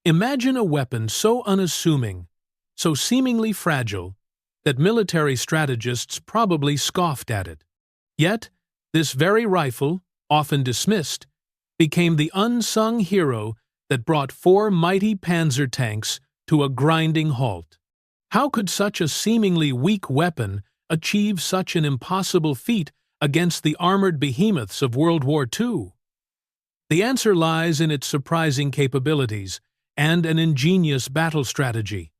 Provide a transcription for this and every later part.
Imagine a weapon so unassuming, so seemingly fragile, that military strategists probably scoffed at it. Yet, this very rifle, often dismissed, became the unsung hero that brought 4 mighty Panzer tanks to a grinding halt. How could such a seemingly weak weapon achieve such an impossible feat against the armored behemoths of World War II? The answer lies in its surprising capabilities and an ingenious battle strategy.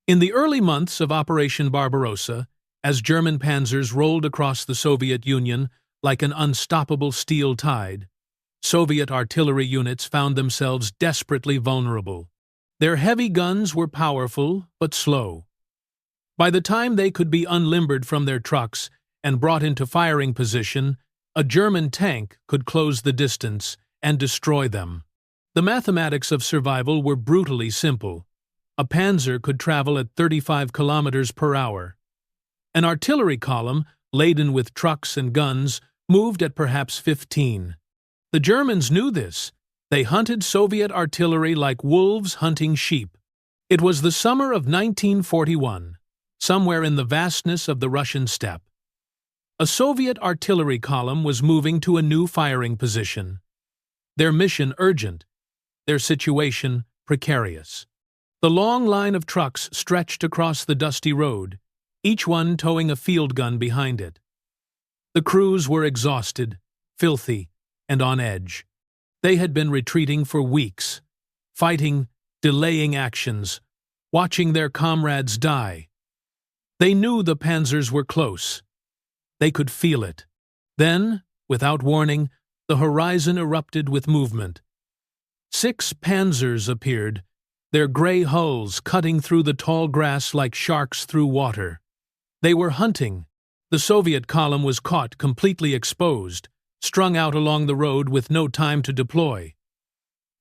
In the early months of Operation Barbarossa, as German panzers rolled across the Soviet Union like an unstoppable steel tide, Soviet artillery units found themselves desperately vulnerable. Their heavy guns were powerful but slow. By the time they could be unlimbered from their trucks and brought into firing position, a German tank could close the distance and destroy them. The mathematics of survival were brutally simple. A panzer could travel at 35 kilometers per hour. An artillery column, laden with trucks and guns, moved at perhaps 15. The Germans knew this. They hunted Soviet artillery like wolves hunting sheep. It was the summer of 1941, somewhere in the vastness of the Russian steppe. A Soviet artillery column was moving to a new firing position. Their mission urgent, their situation precarious. The long line of trucks stretched across the dusty road, each one towing a field gun behind it. The crews were exhausted, filthy, and on edge. They had been retreating for weeks, fighting, delaying actions, watching their comrades die. They knew the panzers were close. They could feel it. Then, without warning, the horizon erupted with movement. 6 panzers appeared, their gray hulls cutting through the tall grass like sharks through water. They were hunting. The Soviet column was caught completely exposed, strung out along the road with no time to deploy.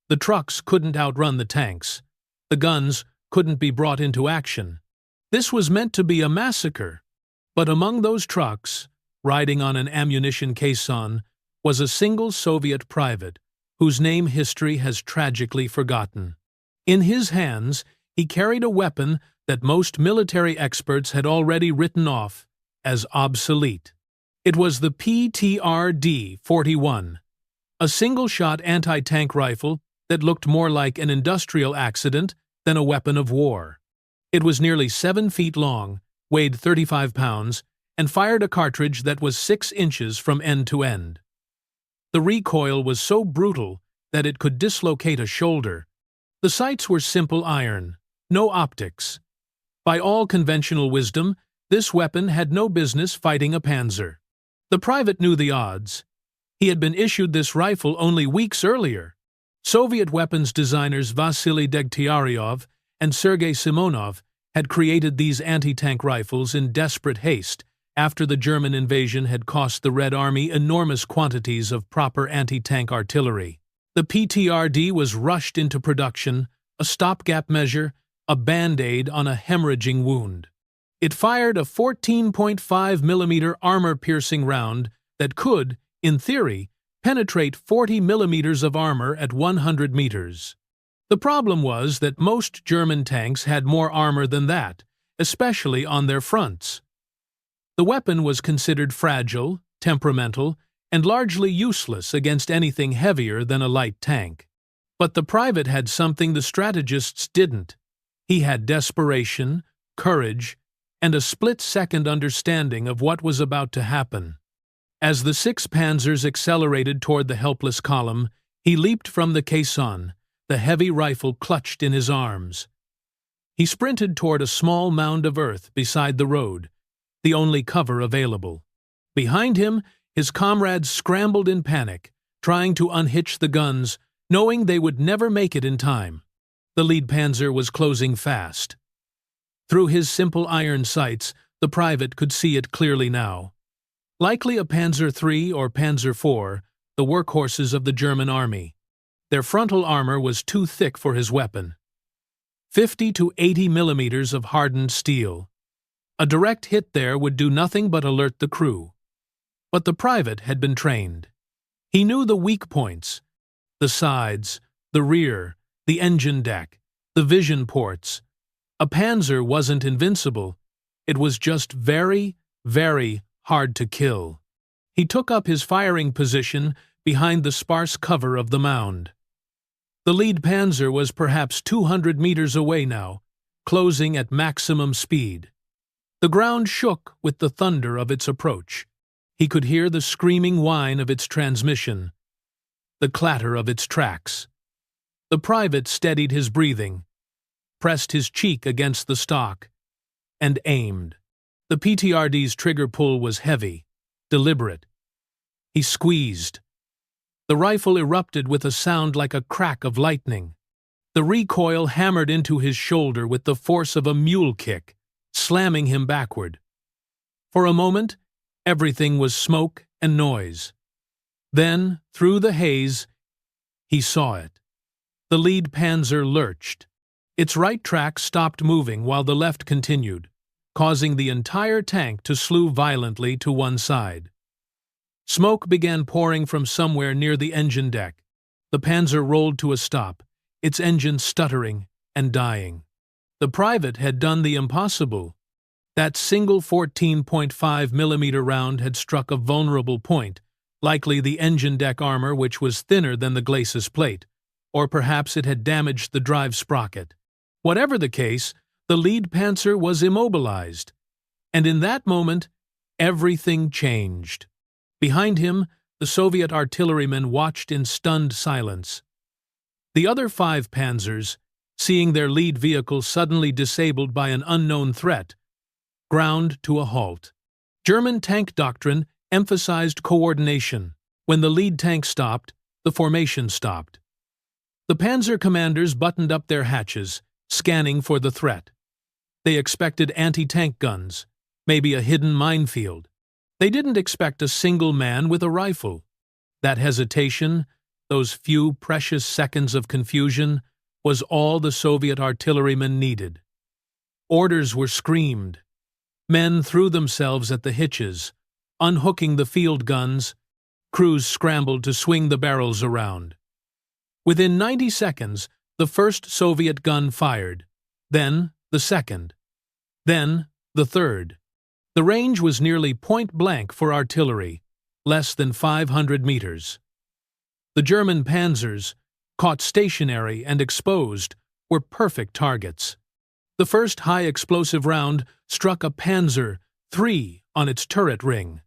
The trucks couldn't outrun the tanks. The guns couldn't be brought into action. This was meant to be a massacre. But among those trucks, riding on an ammunition caisson, was a single Soviet private, whose name history has tragically forgotten. In his hands, he carried a weapon that most military experts had already written off as obsolete. It was the PTRD-41, a single-shot anti-tank rifle that looked more like an industrial accident than a weapon of war. It was nearly 7 feet long, weighed 35 pounds, and fired a cartridge that was 6 inches from end to end. The recoil was so brutal that it could dislocate a shoulder. The sights were simple iron, no optics. By all conventional wisdom, this weapon had no business fighting a panzer. The private knew the odds. He had been issued this rifle only weeks earlier. Soviet weapons designers Vasily Degtyaryov and Sergei Simonov had created these anti-tank rifles in desperate haste after the German invasion had cost the Red Army enormous quantities of proper anti-tank artillery. The PTRD was rushed into production, a stopgap measure, a band-aid on a hemorrhaging wound. It fired a 14.5mm armor-piercing round that could, in theory, penetrate 40 millimeters of armor at 100 meters. The problem was that most German tanks had more armor than that, especially on their fronts. The weapon was considered fragile, temperamental, and largely useless against anything heavier than a light tank. But the private had something the strategists didn't. He had desperation, courage, and a split-second understanding of what was about to happen. As the 6 panzers accelerated toward the helpless column, he leaped from the caisson, the heavy rifle clutched in his arms. He sprinted toward a small mound of earth beside the road, the only cover available. Behind him, his comrades scrambled in panic, trying to unhitch the guns, knowing they would never make it in time. The lead panzer was closing fast. Through his simple iron sights, the private could see it clearly now. Likely a Panzer III or Panzer IV, the workhorses of the German army. Their frontal armor was too thick for his weapon. 50 to 80 millimeters of hardened steel. A direct hit there would do nothing but alert the crew. But the private had been trained. He knew the weak points, the sides, the rear, the engine deck, the vision ports. A Panzer wasn't invincible. It was just very, very hard to kill. He took up his firing position behind the sparse cover of the mound. The lead Panzer was perhaps 200 meters away now, closing at maximum speed. The ground shook with the thunder of its approach. He could hear the screaming whine of its transmission, the clatter of its tracks. The private steadied his breathing, pressed his cheek against the stock, and aimed. The PTRD's trigger pull was heavy, deliberate. He squeezed. The rifle erupted with a sound like a crack of lightning. The recoil hammered into his shoulder with the force of a mule kick, slamming him backward. For a moment, everything was smoke and noise. Then, through the haze, he saw it. The lead Panzer lurched. Its right track stopped moving while the left continued, causing the entire tank to slew violently to one side. Smoke began pouring from somewhere near the engine deck. The Panzer rolled to a stop, its engine stuttering and dying. The private had done the impossible. That single 14.5mm round had struck a vulnerable point, likely the engine deck armor, which was thinner than the glacis plate, or perhaps it had damaged the drive sprocket. Whatever the case, the lead Panzer was immobilized, and in that moment, everything changed. Behind him, the Soviet artillerymen watched in stunned silence. The other 5 Panzers, seeing their lead vehicle suddenly disabled by an unknown threat, ground to a halt. German tank doctrine emphasized coordination. When the lead tank stopped, the formation stopped. The Panzer commanders buttoned up their hatches, scanning for the threat. They expected anti-tank guns, maybe a hidden minefield. They didn't expect a single man with a rifle. That hesitation, those few precious seconds of confusion, was all the Soviet artillerymen needed. Orders were screamed. Men threw themselves at the hitches, unhooking the field guns. Crews scrambled to swing the barrels around. Within 90 seconds, the first Soviet gun fired, then the second, then the third. The range was nearly point-blank for artillery, less than 500 meters. The German Panzers, caught stationary and exposed, were perfect targets. The first high-explosive round struck a Panzer III on its turret ring.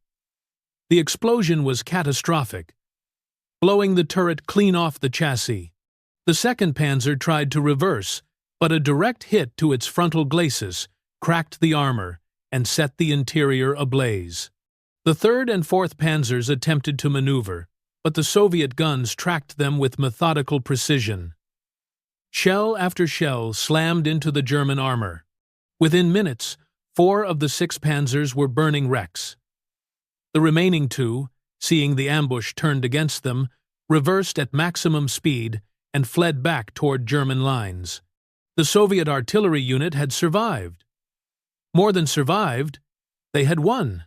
The explosion was catastrophic, blowing the turret clean off the chassis. The second Panzer tried to reverse, but a direct hit to its frontal glacis cracked the armor and set the interior ablaze. The 3rd and 4th Panzers attempted to maneuver, but the Soviet guns tracked them with methodical precision. Shell after shell slammed into the German armor. Within minutes, 4 of the 6 Panzers were burning wrecks. The remaining 2, seeing the ambush turned against them, reversed at maximum speed and fled back toward German lines. The Soviet artillery unit had survived. More than survived, they had won.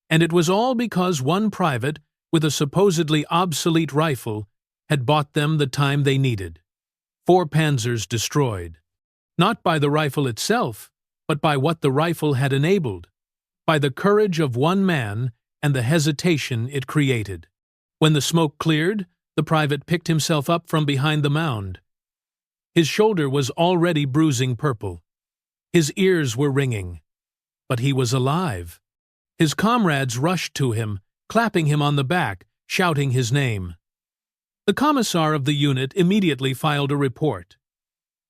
And it was all because one private, with a supposedly obsolete rifle, had bought them the time they needed. 4 Panzers destroyed. Not by the rifle itself, but by what the rifle had enabled, by the courage of one man and the hesitation it created. When the smoke cleared, the private picked himself up from behind the mound. His shoulder was already bruising purple. His ears were ringing. But he was alive. His comrades rushed to him, clapping him on the back, shouting his name. The commissar of the unit immediately filed a report.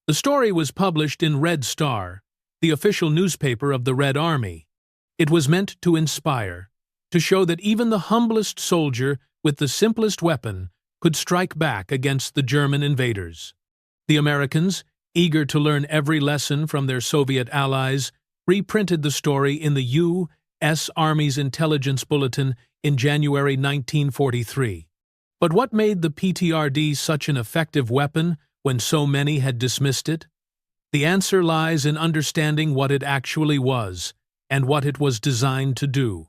The story was published in Red Star, the official newspaper of the Red Army. It was meant to inspire, to show that even the humblest soldier with the simplest weapon could strike back against the German invaders. The Americans, eager to learn every lesson from their Soviet allies, reprinted the story in the U.S. Army's intelligence bulletin in January 1943. But what made the PTRD such an effective weapon when so many had dismissed it? The answer lies in understanding what it actually was and what it was designed to do.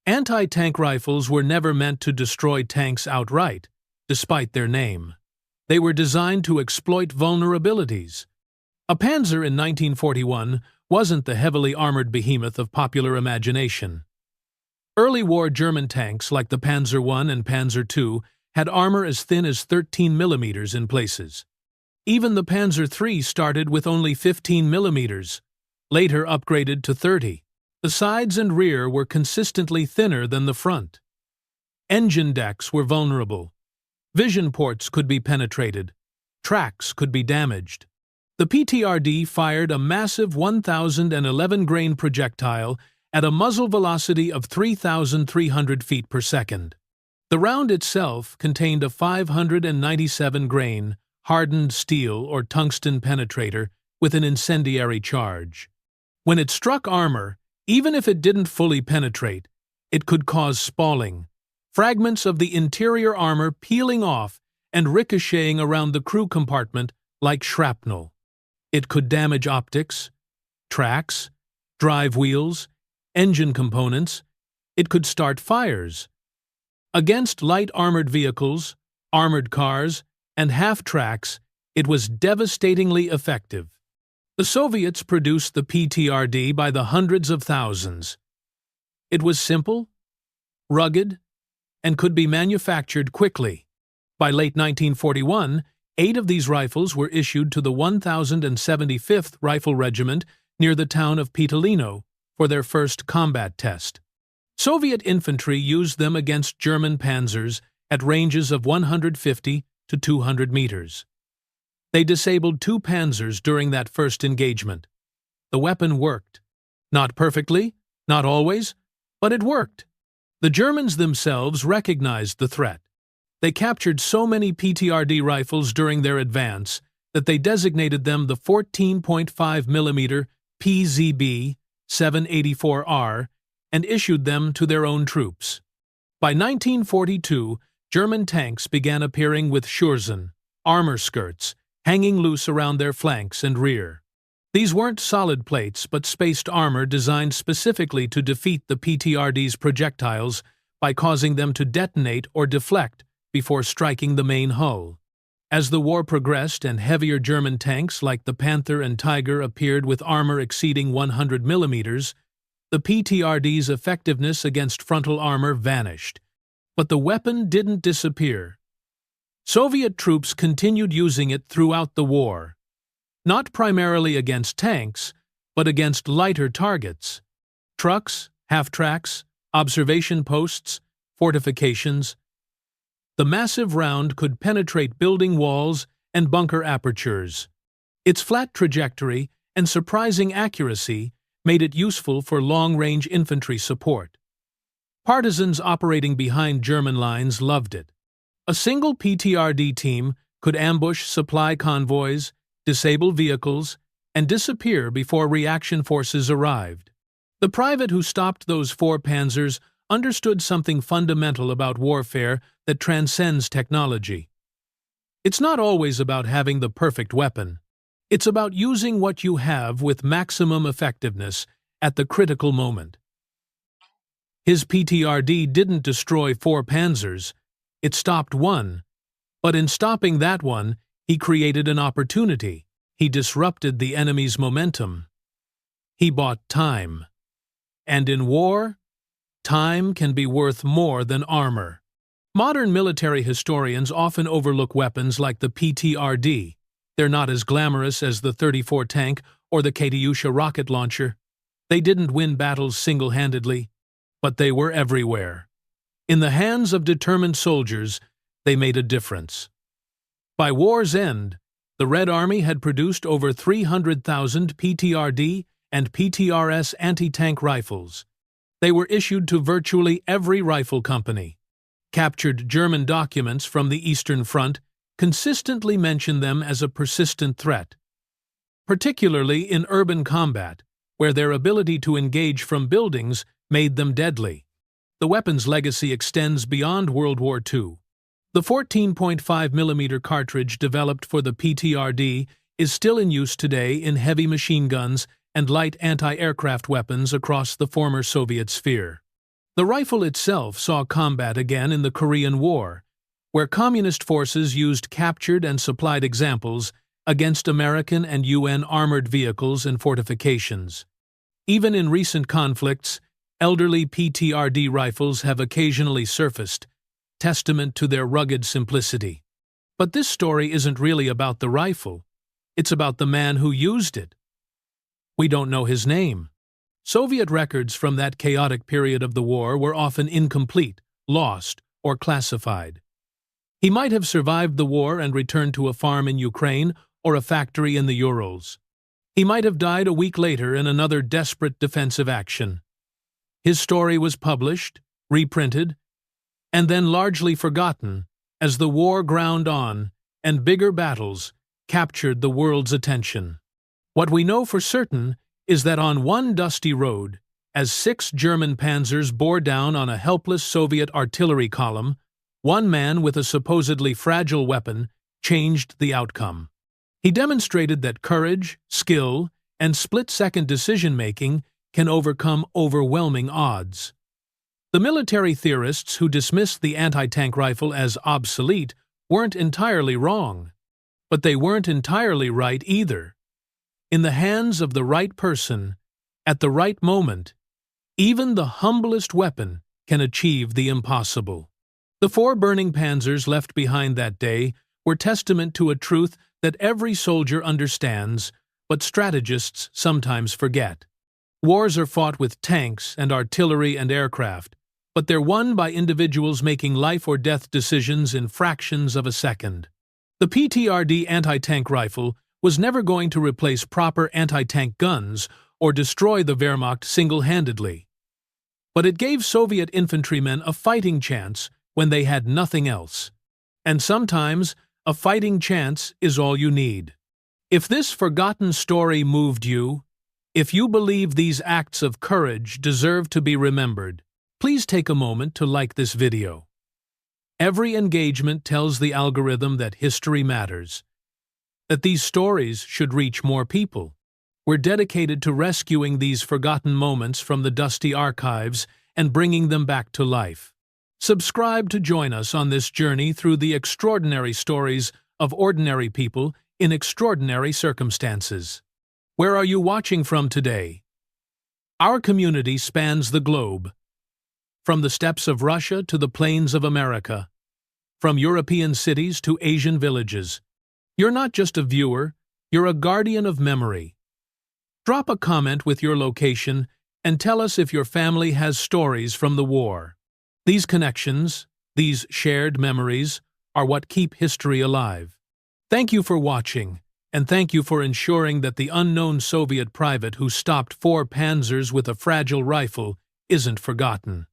Anti-tank rifles were never meant to destroy tanks outright, despite their name. They were designed to exploit vulnerabilities. A Panzer in 1941 wasn't the heavily armored behemoth of popular imagination. Early war German tanks like the Panzer I and Panzer II had armor as thin as 13 millimeters in places. Even the Panzer III started with only 15 millimeters, later upgraded to 30. The sides and rear were consistently thinner than the front. Engine decks were vulnerable. Vision ports could be penetrated. Tracks could be damaged. The PTRD fired a massive 1,011-grain projectile at a muzzle velocity of 3,300 feet per second. The round itself contained a 597-grain, hardened steel or tungsten penetrator with an incendiary charge. When it struck armor, even if it didn't fully penetrate, it could cause spalling, fragments of the interior armor peeling off and ricocheting around the crew compartment like shrapnel. It could damage optics, tracks, drive wheels, engine components. It could start fires. Against light armored vehicles, armored cars, and half-tracks, it was devastatingly effective. The Soviets produced the PTRD by the hundreds of thousands. It was simple, rugged, and could be manufactured quickly. By late 1941, 8 of these rifles were issued to the 1075th Rifle Regiment near the town of Petalino for their first combat test. Soviet infantry used them against German Panzers at ranges of 150 to 200 meters. They disabled 2 Panzers during that first engagement. The weapon worked. Not perfectly, not always, but it worked. The Germans themselves recognized the threat. They captured so many PTRD rifles during their advance that they designated them the 14.5mm PZB 784R and issued them to their own troops. By 1942, German tanks began appearing with Schürzen, armor skirts, hanging loose around their flanks and rear. These weren't solid plates but spaced armor designed specifically to defeat the PTRD's projectiles by causing them to detonate or deflect before striking the main hull. As the war progressed and heavier German tanks like the Panther and Tiger appeared with armor exceeding 100 millimeters, the PTRD's effectiveness against frontal armor vanished. But the weapon didn't disappear. Soviet troops continued using it throughout the war, not primarily against tanks, but against lighter targets: trucks, half-tracks, observation posts, fortifications. The massive round could penetrate building walls and bunker apertures. Its flat trajectory and surprising accuracy made it useful for long-range infantry support. Partisans operating behind German lines loved it. A single PTRD team could ambush supply convoys, disable vehicles, and disappear before reaction forces arrived. The private who stopped those 4 Panzers understood something fundamental about warfare that transcends technology. It's not always about having the perfect weapon. It's about using what you have with maximum effectiveness at the critical moment. His PTRD didn't destroy 4 Panzers. It stopped one, but in stopping that one, he created an opportunity. He disrupted the enemy's momentum. He bought time. And in war, time can be worth more than armor. Modern military historians often overlook weapons like the PTRD. They're not as glamorous as the 34 tank or the Katyusha rocket launcher. They didn't win battles single-handedly, but they were everywhere. In the hands of determined soldiers, they made a difference. By war's end, the Red Army had produced over 300,000 PTRD and PTRS anti-tank rifles. They were issued to virtually every rifle company. Captured German documents from the Eastern Front consistently mention them as a persistent threat, particularly in urban combat, where their ability to engage from buildings made them deadly. The weapon's legacy extends beyond World War II. The 14.5mm cartridge developed for the PTRD is still in use today in heavy machine guns and light anti-aircraft weapons across the former Soviet sphere. The rifle itself saw combat again in the Korean War, where communist forces used captured and supplied examples against American and UN armored vehicles and fortifications. Even in recent conflicts, elderly PTRD rifles have occasionally surfaced, testament to their rugged simplicity. But this story isn't really about the rifle. It's about the man who used it. We don't know his name. Soviet records from that chaotic period of the war were often incomplete, lost, or classified. He might have survived the war and returned to a farm in Ukraine or a factory in the Urals. He might have died a week later in another desperate defensive action. His story was published, reprinted, and then largely forgotten as the war ground on and bigger battles captured the world's attention. What we know for certain is that on one dusty road, as 6 German Panzers bore down on a helpless Soviet artillery column, one man with a supposedly fragile weapon changed the outcome. He demonstrated that courage, skill, and split-second decision-making can overcome overwhelming odds. The military theorists who dismissed the anti-tank rifle as obsolete weren't entirely wrong, but they weren't entirely right either. In the hands of the right person, at the right moment, even the humblest weapon can achieve the impossible. The 4 burning panzers left behind that day were testament to a truth that every soldier understands, but strategists sometimes forget. Wars are fought with tanks and artillery and aircraft, but they're won by individuals making life-or-death decisions in fractions of a second. The PTRD anti-tank rifle was never going to replace proper anti-tank guns or destroy the Wehrmacht single-handedly. But it gave Soviet infantrymen a fighting chance when they had nothing else. And sometimes, a fighting chance is all you need. If this forgotten story moved you, if you believe these acts of courage deserve to be remembered, please take a moment to like this video. Every engagement tells the algorithm that history matters, that these stories should reach more people. We're dedicated to rescuing these forgotten moments from the dusty archives and bringing them back to life. Subscribe to join us on this journey through the extraordinary stories of ordinary people in extraordinary circumstances. Where are you watching from today? Our community spans the globe, from the steppes of Russia to the plains of America, from European cities to Asian villages. You're not just a viewer, you're a guardian of memory. Drop a comment with your location and tell us if your family has stories from the war. These connections, these shared memories, are what keep history alive. Thank you for watching, and thank you for ensuring that the unknown Soviet private who stopped 4 panzers with a fragile rifle isn't forgotten.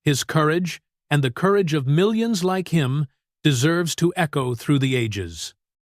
His courage, and the courage of millions like him, deserves to echo through the ages.